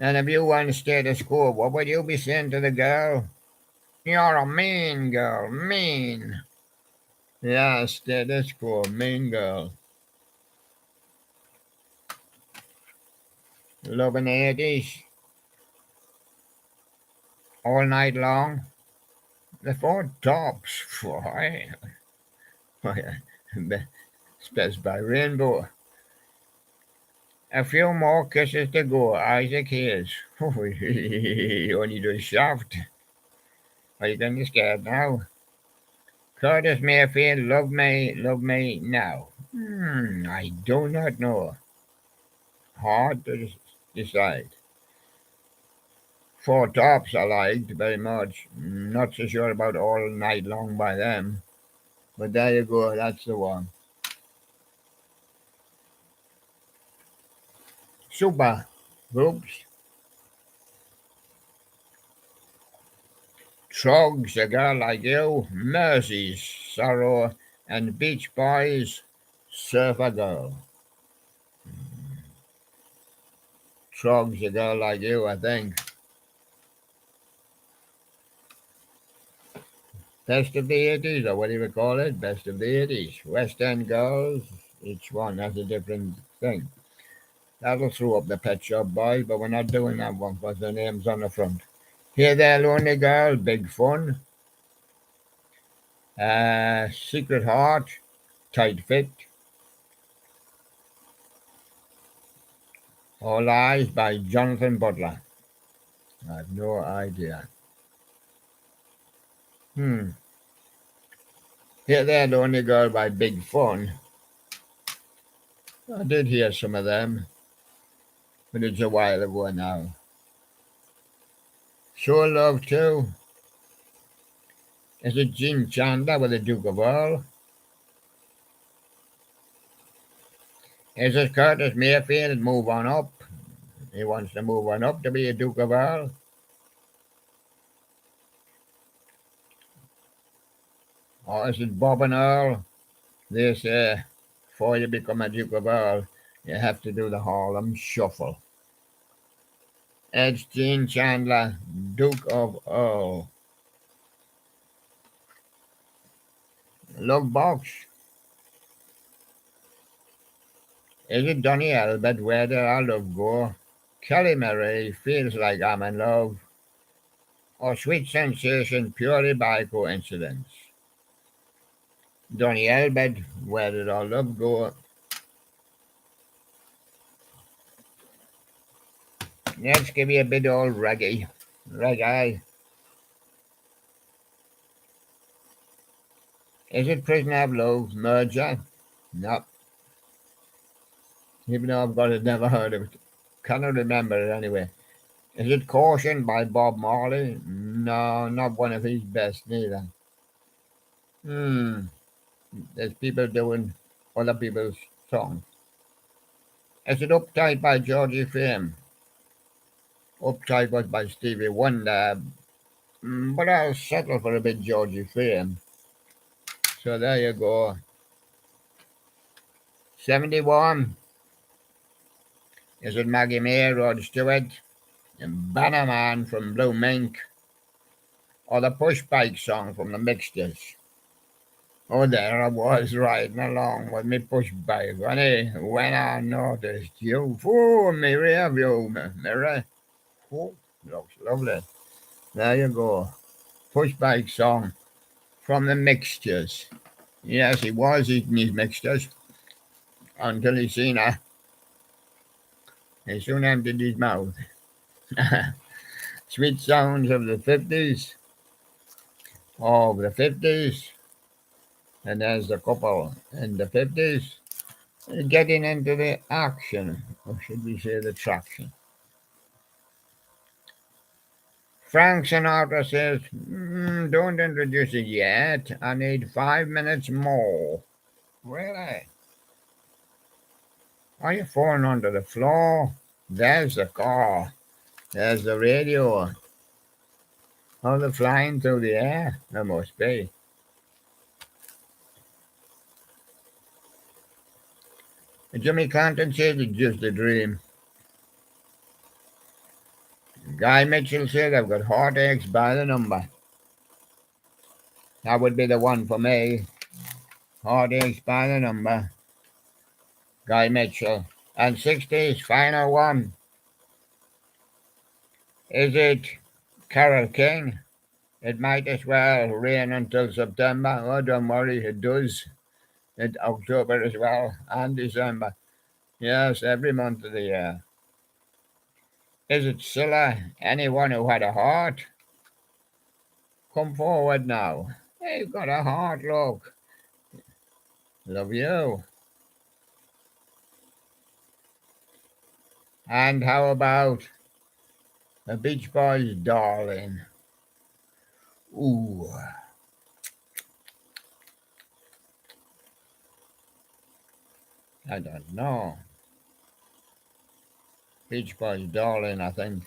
S1: And if you won status quo, what would you be saying to the girl? You're a mean girl, mean. Yeah, status quo, mean girl. Love in the 80s. All night long. The Four Tops. Boy. Best by Rainbow. A few more kisses to go, Isaac Hayes. Only the shaft. Are you getting scared now? Curtis Mayfield, love me now. I do not know. Hard to decide. Four Tops I liked very much. Not so sure about All Night Long by them. But there you go, that's the one. Super groups. Trogs, A Girl Like You, Mercy's Sorrow, and Beach Boys, Surfer Girl. Trogs, A Girl Like You, I think. Best of the 80s, or what do you call it? Best of the 80s. West End Girls, each one has a different thing. That'll throw up the Pet Shop Boys, but we're not doing that one because the name's on the front. Here There Lonely Girl, Big Fun. Secret Heart, Tight Fit. All Eyes by Jonathan Butler. I have no idea. Here There Lonely Girl by Big Fun. I did hear some of them, but it's a while ago now. Show Love Too. Is it Gene Chandler with the Duke of Earl? Is it Curtis Mayfield, Move On Up? He wants to move on up to be a Duke of Earl. Or is it Bob and Earl? They say, before you become a Duke of Earl, you have to do the Harlem Shuffle. It's Gene Chandler, Duke of Earl. Love Box. Is it Donny Elbert, Where Did Our Love Go? Kelly Marie, Feels Like I'm in Love. Or Sweet Sensation, Purely by Coincidence. Donny Elbert, Where Did Our Love Go? Let's give you a bit of old reggae. Reggae. Is it Prisoner of Love, Merger? No. Even though I've got it, never heard of it. Cannot remember it anyway. Is it Caution by Bob Marley? No, not one of his best neither. There's people doing other people's songs. Is it Uptight by Georgie Fame? Uptight was by Stevie Wonder, but I'll settle for a bit Georgie Fame. So there you go. 71. Is it Maggie May, Rod Stewart, and Bannerman from Blue Mink, or the Push Bike song from the Mixtures? Oh, there I was riding along with me push bike, honey, when I noticed you. Oh, me rear view mirror. Oh, looks lovely. There you go. Push bike song from the Mixtures. Yes, he was eating his mixtures until he seen her. He soon emptied his mouth. Sweet sounds of the 50s. Of the 50s. And there's the couple in the 50s getting into the action, or should we say the traction. Frank Sinatra says, don't introduce it yet. I need 5 minutes more. Really? Are you falling onto the floor? There's the car. There's the radio. Oh, they're flying through the air. There must be. Jimmy Clanton says it's just a dream. Guy Mitchell said I've got heartaches by the number. That would be the one for me. Heartaches by the number. Guy Mitchell. And 60's final one. Is it Carole King? It might as well rain until September. Oh, don't worry, it does. In October as well, and December. Yes, every month of the year. Is it Scylla? Anyone who had a heart? Come forward now. Hey, you've got a heart, look. Love you. And how about the Beach Boys' Darling? Ooh. I don't know. Beach Boys' Darling, I think.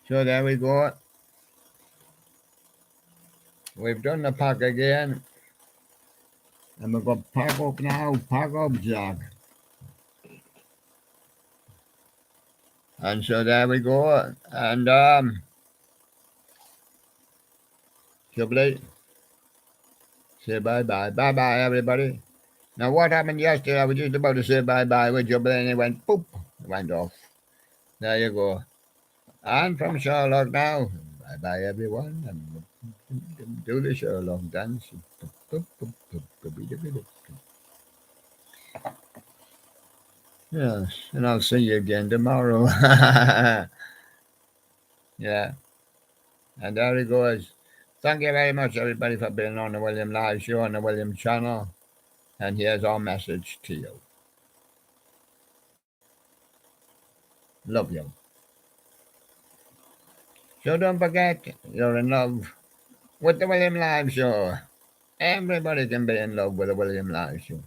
S1: So there we go. We've done the pack again. And we've got pack up now. Pack up, Jack. And so there we go. And Jubilee, say bye-bye. Bye-bye, everybody. Now, what happened yesterday? I was just about to say bye-bye with Jubilee, and it went poop. It went off. There you go. And from Sherlock now. Bye-bye, everyone. And do the Sherlock dance. Yes, and I'll see you again tomorrow. Yeah, and there he goes. Thank you very much, everybody, for being on the William Live Show on the William channel. And here's our message to you. Love you. So don't forget, you're in love with the William Live Show. Everybody can be in love with the William Live Show.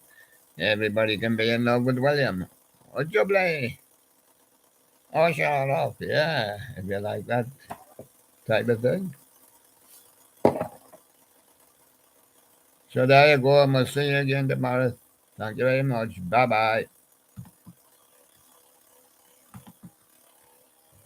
S1: Everybody can be in love with William. Or Jubilee. Or Charlotte. Yeah, if you like that type of thing. So there you go, and we'll see you again tomorrow. Thank you very much. Bye-bye.